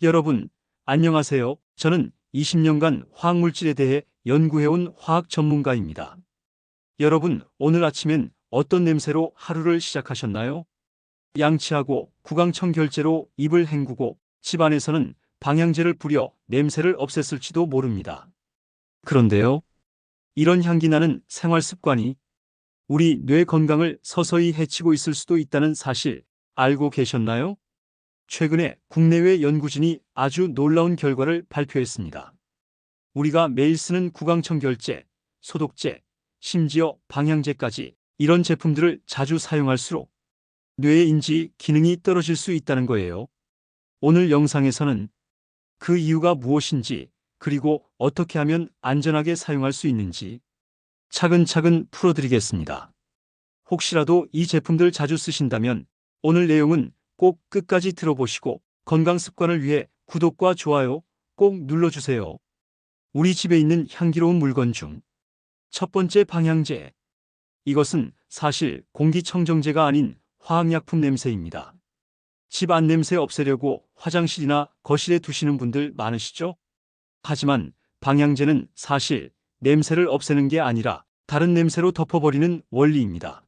여러분, 안녕하세요. 저는 20년간 화학물질에 대해 연구해온 화학 전문가입니다. 여러분, 오늘 아침엔 어떤 냄새로 하루를 시작하셨나요? 양치하고 구강청결제로 입을 헹구고 집안에서는 방향제를 뿌려 냄새를 없앴을지도 모릅니다. 그런데요, 이런 향기 나는 생활 습관이 우리 뇌 건강을 서서히 해치고 있을 수도 있다는 사실 알고 계셨나요? 최근에 국내외 연구진이 아주 놀라운 결과를 발표했습니다. 우리가 매일 쓰는 구강청결제, 소독제, 심지어 방향제까지 이런 제품들을 자주 사용할수록 뇌의 인지 기능이 떨어질 수 있다는 거예요. 오늘 영상에서는 그 이유가 무엇인지, 그리고 어떻게 하면 안전하게 사용할 수 있는지 차근차근 풀어드리겠습니다. 혹시라도 이 제품들 자주 쓰신다면 오늘 내용은 꼭 끝까지 들어보시고 건강 습관을 위해 구독과 좋아요 꼭 눌러주세요. 우리 집에 있는 향기로운 물건 중 첫 번째, 방향제. 이것은 사실 공기청정제가 아닌 화학약품 냄새입니다. 집 안 냄새 없애려고 화장실이나 거실에 두시는 분들 많으시죠? 하지만 방향제는 사실 냄새를 없애는 게 아니라 다른 냄새로 덮어버리는 원리입니다.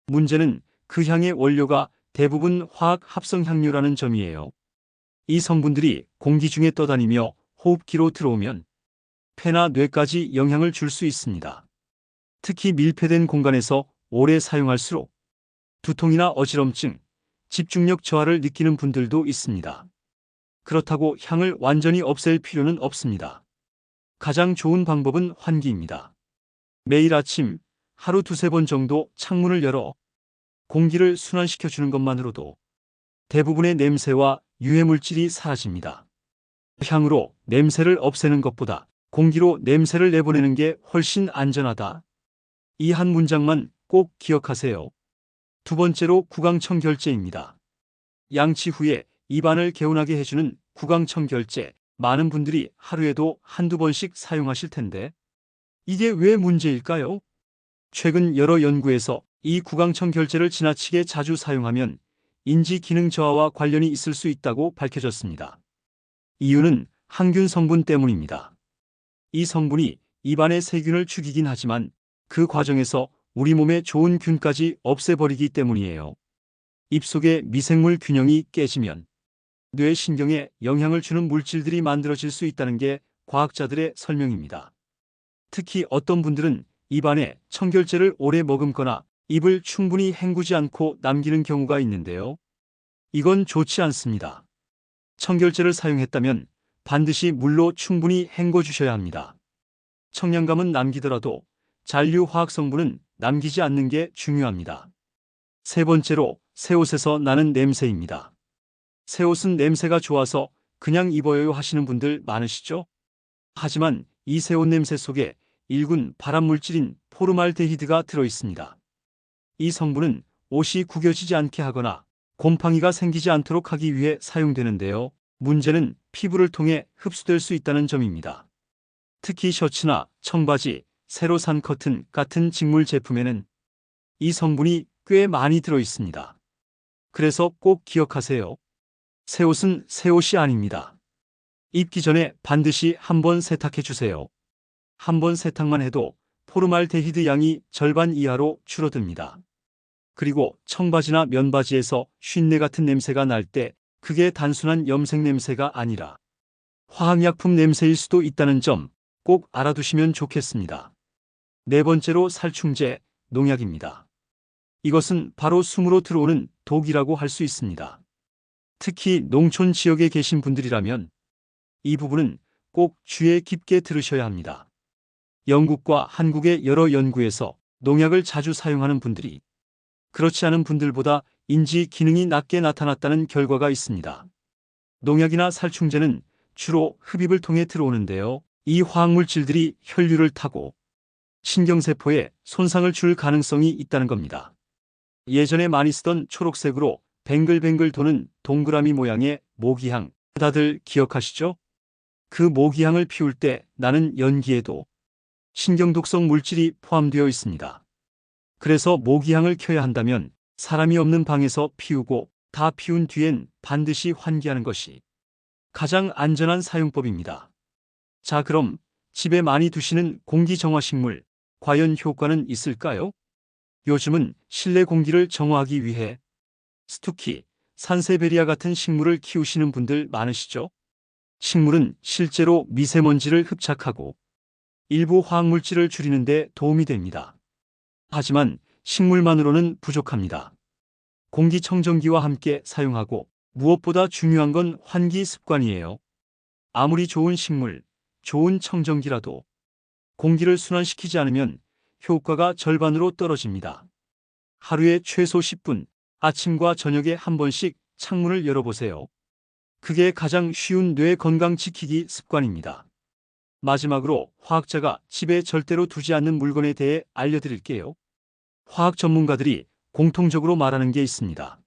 문제는 그 향의 원료가 대부분 화학 합성 향료라는 점이에요. 이 성분들이 공기 중에 떠다니며 호흡기로 들어오면 폐나 뇌까지 영향을 줄 수 있습니다. 특히 밀폐된 공간에서 오래 사용할수록 두통이나 어지럼증, 집중력 저하를 느끼는 분들도 있습니다. 그렇다고 향을 완전히 없앨 필요는 없습니다. 가장 좋은 방법은 환기입니다. 매일 아침 하루 두세 번 정도 창문을 열어 공기를 순환시켜주는 것만으로도 대부분의 냄새와 유해물질이 사라집니다. 향으로 냄새를 없애는 것보다 공기로 냄새를 내보내는 게 훨씬 안전하다. 이 한 문장만 꼭 기억하세요. 두 번째로, 구강청결제입니다. 양치 후에 입안을 개운하게 해주는 구강청결제, 많은 분들이 하루에도 한두 번씩 사용하실 텐데 이게 왜 문제일까요? 최근 여러 연구에서 이 구강청결제를 지나치게 자주 사용하면 인지 기능 저하와 관련이 있을 수 있다고 밝혀졌습니다. 이유는 항균 성분 때문입니다. 이 성분이 입안의 세균을 죽이긴 하지만 그 과정에서 우리 몸에 좋은 균까지 없애버리기 때문이에요. 입속의 미생물 균형이 깨지면 뇌 신경에 영향을 주는 물질들이 만들어질 수 있다는 게 과학자들의 설명입니다. 특히 어떤 분들은 입안에 청결제를 오래 머금거나 입을 충분히 헹구지 않고 남기는 경우가 있는데요. 이건 좋지 않습니다. 청결제를 사용했다면 반드시 물로 충분히 헹궈 주셔야 합니다. 청량감은 남기더라도 잔류 화학 성분은 남기지 않는 게 중요합니다. 세 번째로, 새 옷에서 나는 냄새입니다. 새 옷은 냄새가 좋아서 그냥 입어요 하시는 분들 많으시죠? 하지만 이 새 옷 냄새 속에 1군 발암물질인 포르말데히드가 들어있습니다. 이 성분은 옷이 구겨지지 않게 하거나 곰팡이가 생기지 않도록 하기 위해 사용되는데요. 문제는 피부를 통해 흡수될 수 있다는 점입니다. 특히 셔츠나 청바지, 새로 산 커튼 같은 직물 제품에는 이 성분이 꽤 많이 들어있습니다. 그래서 꼭 기억하세요. 새 옷은 새 옷이 아닙니다. 입기 전에 반드시 한번 세탁해 주세요. 한 번 세탁만 해도 포르말데히드 양이 절반 이하로 줄어듭니다. 그리고 청바지나 면바지에서 쉰내 같은 냄새가 날 때 그게 단순한 염색 냄새가 아니라 화학약품 냄새일 수도 있다는 점 꼭 알아두시면 좋겠습니다. 네 번째로, 살충제, 농약입니다. 이것은 바로 숨으로 들어오는 독이라고 할 수 있습니다. 특히 농촌 지역에 계신 분들이라면 이 부분은 꼭 주의 깊게 들으셔야 합니다. 영국과 한국의 여러 연구에서 농약을 자주 사용하는 분들이 그렇지 않은 분들보다 인지 기능이 낮게 나타났다는 결과가 있습니다. 농약이나 살충제는 주로 흡입을 통해 들어오는데요. 이 화학물질들이 혈류를 타고 신경세포에 손상을 줄 가능성이 있다는 겁니다. 예전에 많이 쓰던 초록색으로 뱅글뱅글 도는 동그라미 모양의 모기향, 다들 기억하시죠? 그 모기향을 피울 때 나는 연기에도 신경독성 물질이 포함되어 있습니다. 그래서 모기향을 켜야 한다면 사람이 없는 방에서 피우고 다 피운 뒤엔 반드시 환기하는 것이 가장 안전한 사용법입니다. 자, 그럼 집에 많이 두시는 공기정화식물, 과연 효과는 있을까요? 요즘은 실내 공기를 정화하기 위해 스투키, 산세베리아 같은 식물을 키우시는 분들 많으시죠? 식물은 실제로 미세먼지를 흡착하고 일부 화학물질을 줄이는 데 도움이 됩니다. 하지만 식물만으로는 부족합니다. 공기청정기와 함께 사용하고 무엇보다 중요한 건 환기 습관이에요. 아무리 좋은 식물, 좋은 청정기라도 공기를 순환시키지 않으면 효과가 절반으로 떨어집니다. 하루에 최소 10분, 아침과 저녁에 한 번씩 창문을 열어보세요. 그게 가장 쉬운 뇌 건강 지키기 습관입니다. 마지막으로 화학자가 집에 절대로 두지 않는 물건에 대해 알려드릴게요. 화학 전문가들이 공통적으로 말하는 게 있습니다.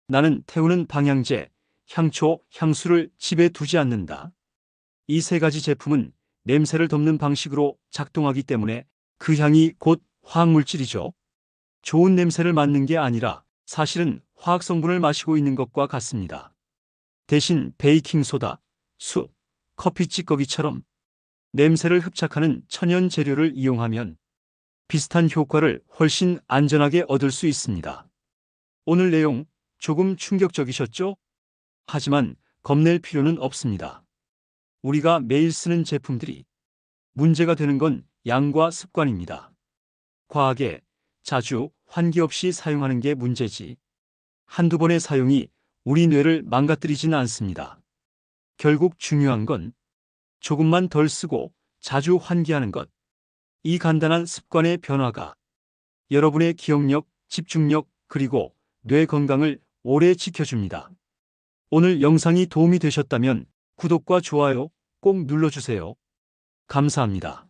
나는 태우는 방향제, 향초, 향수를 집에 두지 않는다. 이 세 가지 제품은 냄새를 덮는 방식으로 작동하기 때문에 그 향이 곧 화학물질이죠. 좋은 냄새를 맡는 게 아니라 사실은 화학 성분을 마시고 있는 것과 같습니다. 대신 베이킹소다, 숯, 커피 찌꺼기처럼 냄새를 흡착하는 천연 재료를 이용하면 비슷한 효과를 훨씬 안전하게 얻을 수 있습니다. 오늘 내용 조금 충격적이셨죠? 하지만 겁낼 필요는 없습니다. 우리가 매일 쓰는 제품들이 문제가 되는 건 양과 습관입니다. 과하게, 자주, 환기 없이 사용하는 게 문제지. 한두 번의 사용이 우리 뇌를 망가뜨리지는 않습니다. 결국 중요한 건 조금만 덜 쓰고 자주 환기하는 것. 이 간단한 습관의 변화가 여러분의 기억력, 집중력, 그리고 뇌 건강을 오래 지켜줍니다. 오늘 영상이 도움이 되셨다면 구독과 좋아요 꼭 눌러주세요. 감사합니다.